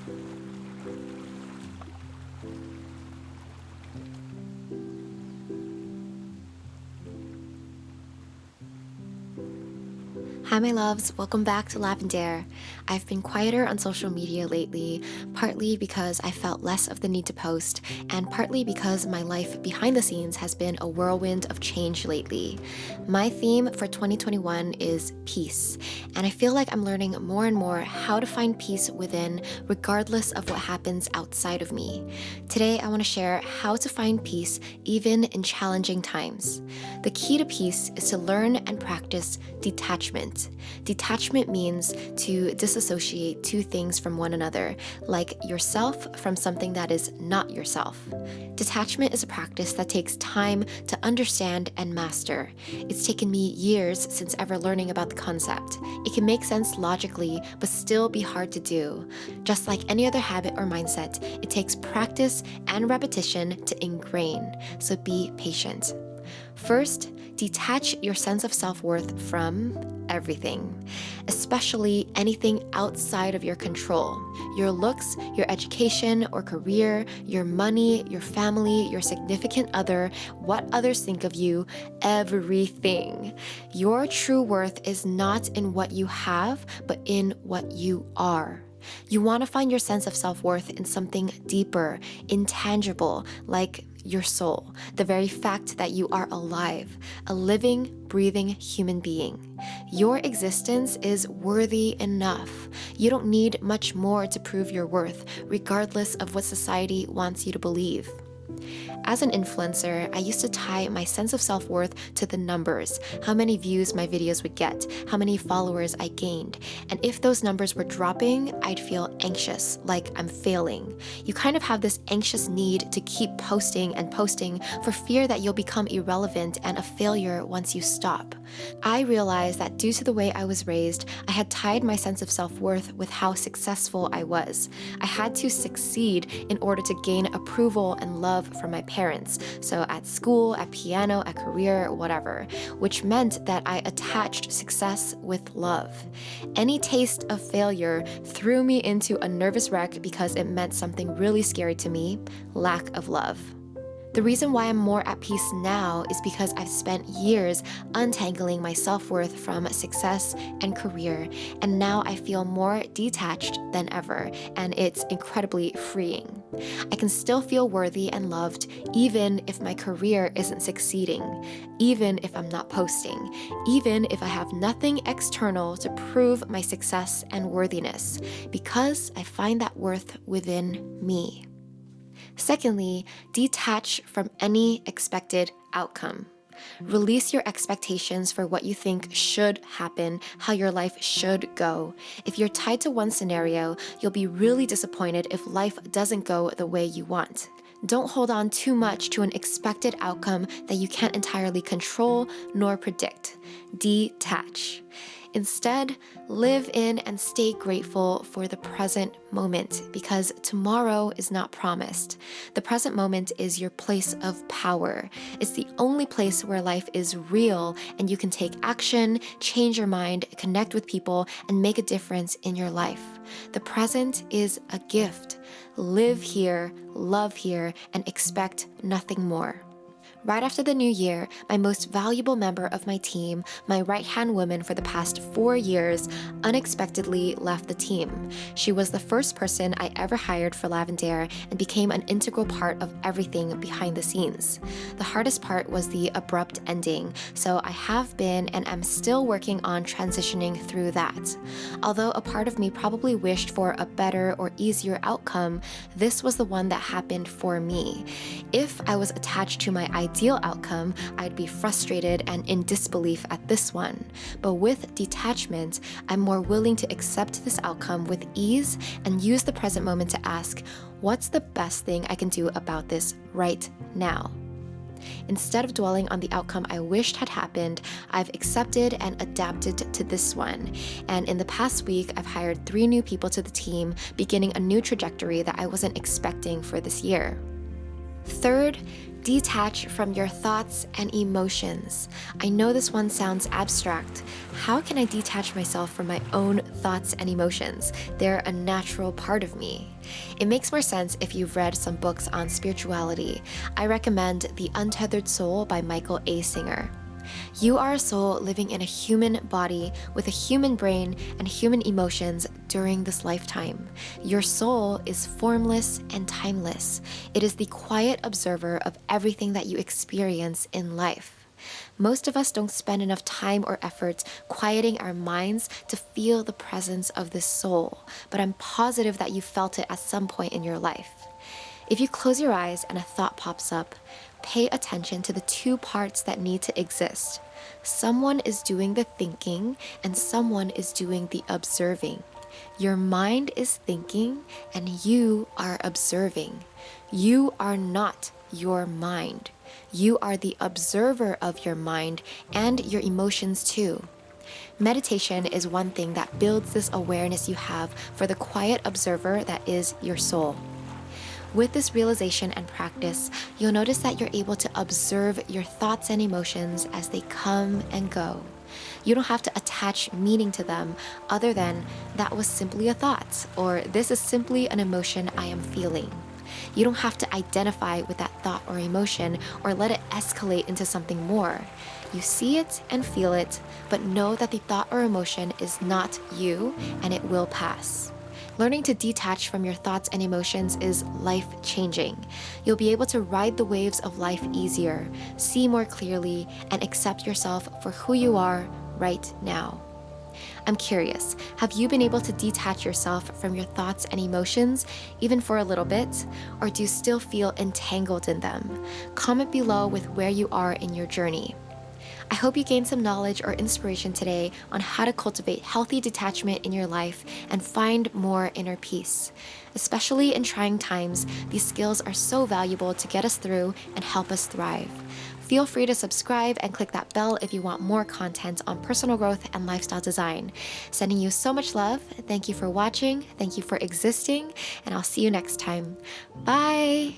Hi, my loves. Welcome back to Lavendaire. I've been quieter on social media lately, partly because I felt less of the need to post, and partly because my life behind the scenes has been a whirlwind of change lately. My theme for 2021 is peace, and I feel like I'm learning more and more how to find peace within, regardless of what happens outside of me. Today, I want to share how to find peace even in challenging times. The key to peace is to learn and practice detachment. Detachment means to disassociate two things from one another, like yourself from something that is not yourself. Detachment is a practice that takes time to understand and master. It's taken me years since ever learning about the concept. It can make sense logically, but still be hard to do. Just like any other habit or mindset, it takes practice and repetition to ingrain, so be patient. First, detach your sense of self-worth from everything, especially anything outside of your control. Your looks, your education or career, your money, your family, your significant other, what others think of you, everything. Your true worth is not in what you have, but in what you are. You want to find your sense of self-worth in something deeper, intangible, like your soul, the very fact that you are alive, a living, breathing human being. Your existence is worthy enough. You don't need much more to prove your worth, regardless of what society wants you to believe. As an influencer, I used to tie my sense of self-worth to the numbers, how many views my videos would get, how many followers I gained. And if those numbers were dropping, I'd feel anxious, like I'm failing. You kind of have this anxious need to keep posting and posting for fear that you'll become irrelevant and a failure once you stop. I realized that due to the way I was raised, I had tied my sense of self-worth with how successful I was. I had to succeed in order to gain approval and love from my parents, so at school, at piano, at career, whatever, which meant that I attached success with love. Any taste of failure threw me into a nervous wreck because it meant something really scary to me: lack of love. The reason why I'm more at peace now is because I've spent years untangling my self-worth from success and career, and now I feel more detached than ever, and it's incredibly freeing. I can still feel worthy and loved even if my career isn't succeeding, even if I'm not posting, even if I have nothing external to prove my success and worthiness, because I find that worth within me. Secondly, detach from any expected outcome. Release your expectations for what you think should happen, how your life should go. If you're tied to one scenario, you'll be really disappointed if life doesn't go the way you want. Don't hold on too much to an expected outcome that you can't entirely control nor predict. Detach. Instead, live in and stay grateful for the present moment, because tomorrow is not promised. The present moment is your place of power. It's the only place where life is real and you can take action, change your mind, connect with people, and make a difference in your life. The present is a gift. Live here, love here, and expect nothing more. Right after the new year, my most valuable member of my team, my right-hand woman for the past 4 years, unexpectedly left the team. She was the first person I ever hired for Lavendaire and became an integral part of everything behind the scenes. The hardest part was the abrupt ending, so I have been and am still working on transitioning through that. Although a part of me probably wished for a better or easier outcome, this was the one that happened for me. If I was attached to my ideal outcome, I'd be frustrated and in disbelief at this one. But with detachment, I'm more willing to accept this outcome with ease and use the present moment to ask, what's the best thing I can do about this right now? Instead of dwelling on the outcome I wished had happened, I've accepted and adapted to this one. And in the past week, I've hired 3 new people to the team, beginning a new trajectory that I wasn't expecting for this year. Third, detach from your thoughts and emotions. I know this one sounds abstract. How can I detach myself from my own thoughts and emotions? They're a natural part of me. It makes more sense if you've read some books on spirituality. I recommend The Untethered Soul by Michael A. Singer. You are a soul living in a human body with a human brain and human emotions during this lifetime. Your soul is formless and timeless. It is the quiet observer of everything that you experience in life. Most of us don't spend enough time or effort quieting our minds to feel the presence of this soul, but I'm positive that you felt it at some point in your life. If you close your eyes and a thought pops up, pay attention to the two parts that need to exist. Someone is doing the thinking and someone is doing the observing. Your mind is thinking and you are observing. You are not your mind. You are the observer of your mind and your emotions too. Meditation is one thing that builds this awareness you have for the quiet observer that is your soul. With this realization and practice, you'll notice that you're able to observe your thoughts and emotions as they come and go. You don't have to attach meaning to them other than that was simply a thought or this is simply an emotion I am feeling. You don't have to identify with that thought or emotion or let it escalate into something more. You see it and feel it, but know that the thought or emotion is not you and it will pass. Learning to detach from your thoughts and emotions is life-changing. You'll be able to ride the waves of life easier, see more clearly, and accept yourself for who you are right now. I'm curious, have you been able to detach yourself from your thoughts and emotions, even for a little bit, or do you still feel entangled in them? Comment below with where you are in your journey. I hope you gained some knowledge or inspiration today on how to cultivate healthy detachment in your life and find more inner peace. Especially in trying times, these skills are so valuable to get us through and help us thrive. Feel free to subscribe and click that bell if you want more content on personal growth and lifestyle design. Sending you so much love. Thank you for watching. Thank you for existing. And I'll see you next time. Bye.